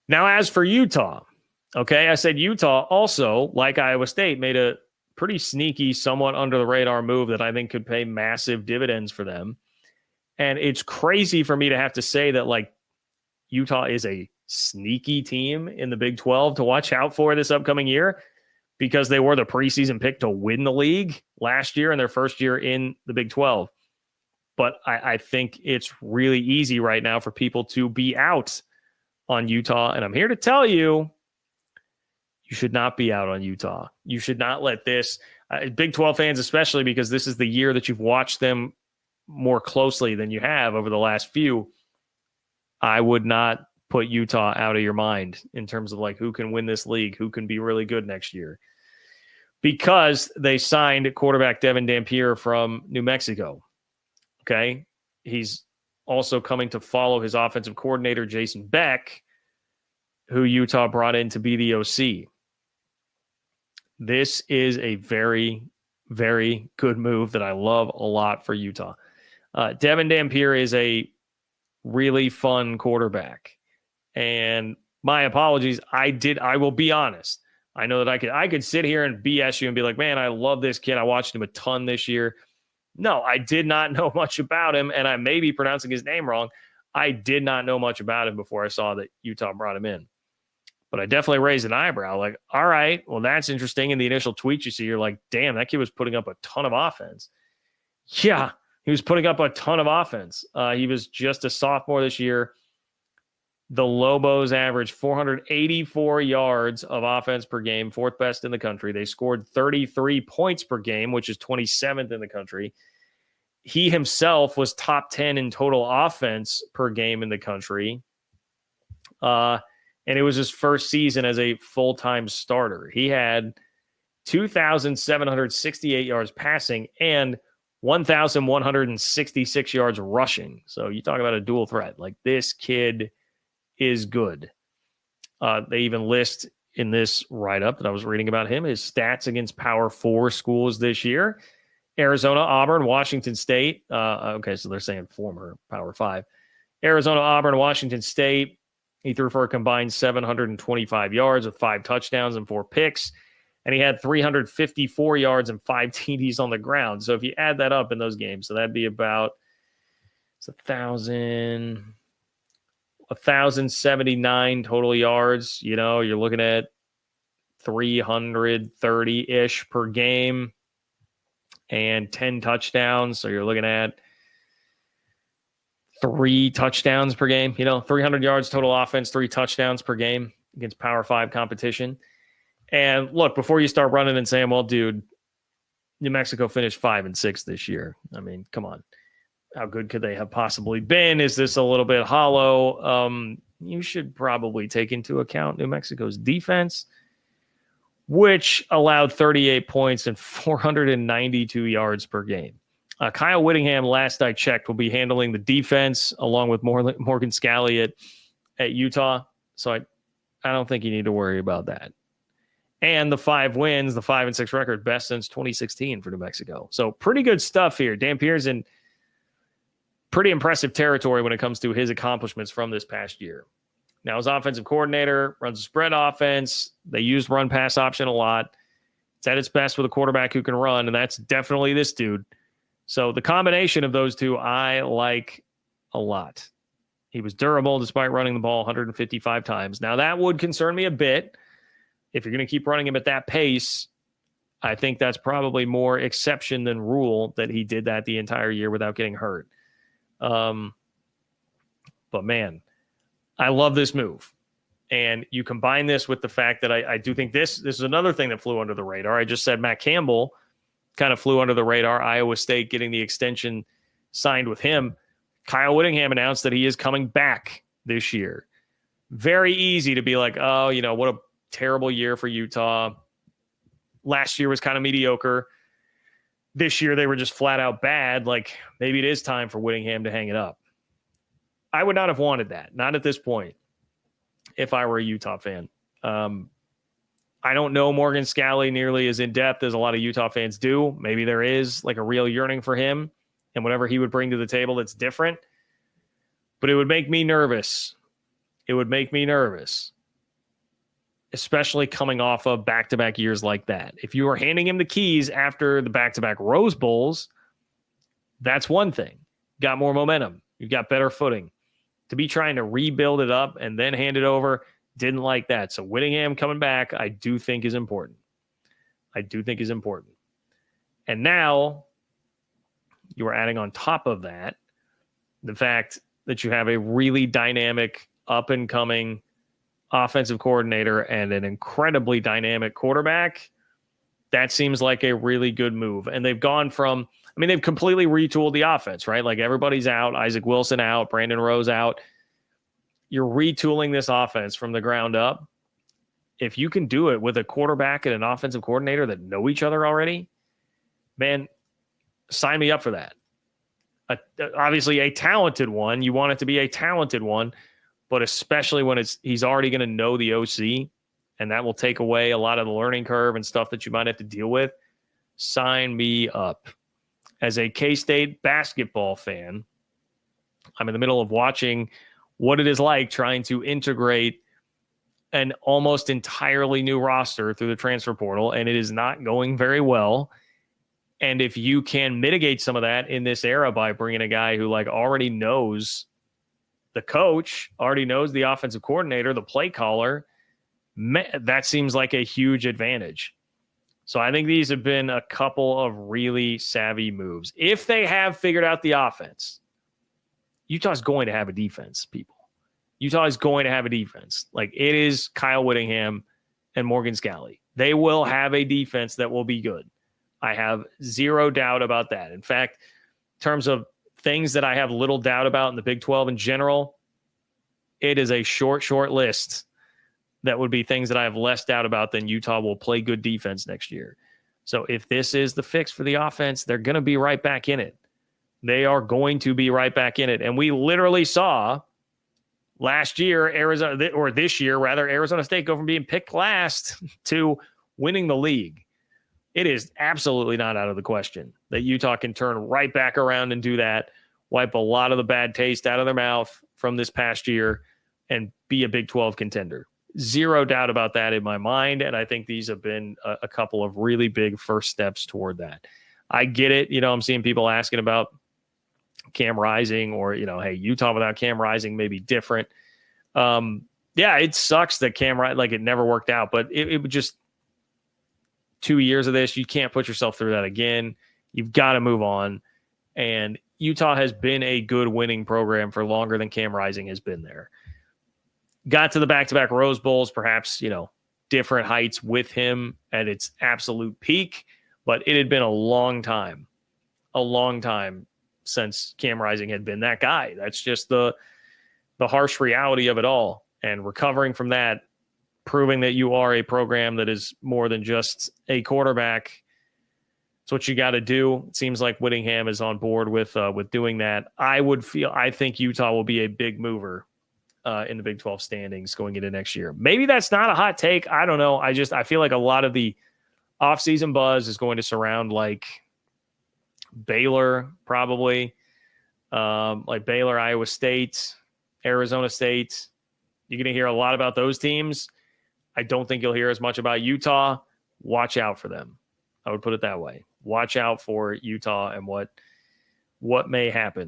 Now, as for Utah, okay, I said Utah also, like Iowa State, made a pretty sneaky, somewhat under the radar move that I think could pay massive dividends for them. And it's crazy for me to have to say that, like, Utah is a sneaky team in the Big 12 to watch out for this upcoming year because they were the preseason pick to win the league last year in their first year in the Big 12. But I think it's really easy right now for people to be out on Utah. And I'm here to tell you, you should not be out on Utah. You should not let this, Big 12 fans especially, because this is the year that you've watched them more closely than you have over the last few. I would not put Utah out of your mind in terms of like who can win this league, who can be really good next year, because they signed quarterback Devin Dampier from New Mexico. Okay. He's also coming to follow his offensive coordinator, Jason Beck, who Utah brought in to be the OC. This is a very, very good move that I love a lot for Utah. Devin Dampier is a really fun quarterback. And my apologies. I will be honest. I know that I could sit here and BS you and be like, man, I love this kid. I watched him a ton this year. No, I did not know much about him, and I may be pronouncing his name wrong. I did not know much about him before I saw that Utah brought him in. But I definitely raised an eyebrow. Like, all right, well, that's interesting. In the initial tweet you see, you're like, damn, that kid was putting up a ton of offense. Yeah, he was putting up a ton of offense. He was just a sophomore this year. The Lobos averaged 484 yards of offense per game, fourth best in the country. They scored 33 points per game, which is 27th in the country. He himself was top 10 in total offense per game in the country. And it was his first season as a full-time starter. He had 2,768 yards passing and 1,166 yards rushing. So you talk about a dual threat. Like, this kid is good. They even list in this write-up that I was reading about him his stats against Power 4 schools this year. Arizona, Auburn, Washington State. Okay, so they're saying former Power 5. Arizona, Auburn, Washington State. He threw for a combined 725 yards with 5 touchdowns and 4 picks. And he had 354 yards and 5 TDs on the ground. So if you add that up in those games, so that'd be about 1,079 total yards. You know, you're looking at 330-ish per game and 10 touchdowns. So you're looking at 3 touchdowns per game, 300 yards total offense, 3 touchdowns per game against Power 5 competition. And look, before you start running and saying, well, dude, New Mexico finished 5-6 this year. I mean, come on. How good could they have possibly been? Is this a little bit hollow? You should probably take into account New Mexico's defense, which allowed 38 points and 492 yards per game. Kyle Whittingham, last I checked, will be handling the defense along with Morgan Scalley at Utah. So I don't think you need to worry about that. And the 5 wins, the 5-6 record, best since 2016 for New Mexico. So pretty good stuff here. Dampier's in pretty impressive territory when it comes to his accomplishments from this past year. Now, his offensive coordinator runs a spread offense. They use run-pass option a lot. It's at its best with a quarterback who can run, and that's definitely this dude. So the combination of those two I like a lot. He was durable despite running the ball 155 times. Now, that would concern me a bit. If you're going to keep running him at that pace, I think that's probably more exception than rule that he did that the entire year without getting hurt. But man, I love this move. And you combine this with the fact that I do think this is another thing that flew under the radar. I just said Matt Campbell kind of flew under the radar. Iowa State getting the extension signed with him. Kyle Whittingham announced that he is coming back this year. Very easy to be like, oh, what a terrible year for Utah. Last year was kind of mediocre. This year they were just flat out bad. Like, maybe it is time for Whittingham to hang it up. I would not have wanted that. Not at this point if I were a Utah fan. I don't know Morgan Scalley nearly as in-depth as a lot of Utah fans do. Maybe there is like a real yearning for him and whatever he would bring to the table that's different. But it would make me nervous. It would make me nervous especially coming off of back-to-back years like that. If you were handing him the keys after the back-to-back Rose Bowls, that's one thing. Got more momentum. You've got better footing. To be trying to rebuild it up and then hand it over, didn't like that. So Whittingham coming back, I do think is important. And now you are adding on top of that the fact that you have a really dynamic, up-and-coming offensive coordinator and an incredibly dynamic quarterback. That seems like a really good move. And they've gone from, they've completely retooled the offense, right? Like everybody's out, Isaac Wilson out, Brandon Rose out. You're retooling this offense from the ground up. If you can do it with a quarterback and an offensive coordinator that know each other already, man, sign me up for that. Obviously a talented one. You want it to be a talented one, but especially when he's already going to know the OC, and that will take away a lot of the learning curve and stuff that you might have to deal with. Sign me up. As a K-State basketball fan, I'm in the middle of watching what it is like trying to integrate an almost entirely new roster through the transfer portal, and it is not going very well. And if you can mitigate some of that in this era by bringing a guy who already knows the coach, already knows the offensive coordinator, the play caller, that seems like a huge advantage. So I think these have been a couple of really savvy moves. If they have figured out the offense, Utah's going to have a defense, people. Utah is going to have a defense. It is Kyle Whittingham and Morgan Scalley. They will have a defense that will be good. I have zero doubt about that. In fact, in terms of things that I have little doubt about in the Big 12 in general, it is a short list that would be things that I have less doubt about than Utah will play good defense next year. So if this is the fix for the offense, they're going to be right back in it. They are going to be right back in it. And we literally saw last year, this year, Arizona State go from being picked last to winning the league. It is absolutely not out of the question that Utah can turn right back around and do that, wipe a lot of the bad taste out of their mouth from this past year, and be a Big 12 contender. Zero doubt about that in my mind, and I think these have been a couple of really big first steps toward that. I get it. I'm seeing people asking about Cam Rising or, hey, Utah without Cam Rising may be different. Yeah, it sucks that Cam Rising, it never worked out, but it would just 2 years of this, you can't put yourself through that again. You've got to move on. And Utah has been a good winning program for longer than Cam Rising has been there. Got to the back-to-back Rose Bowls, perhaps, different heights with him at its absolute peak, but it had been a long time since Cam Rising had been that guy. That's just the harsh reality of it all. And recovering from that, proving that you are a program that is more than just a quarterback, it's what you got to do. It seems like Whittingham is on board with doing that. I think Utah will be a big mover in the Big 12 standings going into next year. Maybe that's not a hot take. I don't know. I feel like a lot of the offseason buzz is going to surround Baylor, probably, Baylor, Iowa State, Arizona State. You're going to hear a lot about those teams. I don't think you'll hear as much about Utah. Watch out for them. I would put it that way. Watch out for Utah and what may happen.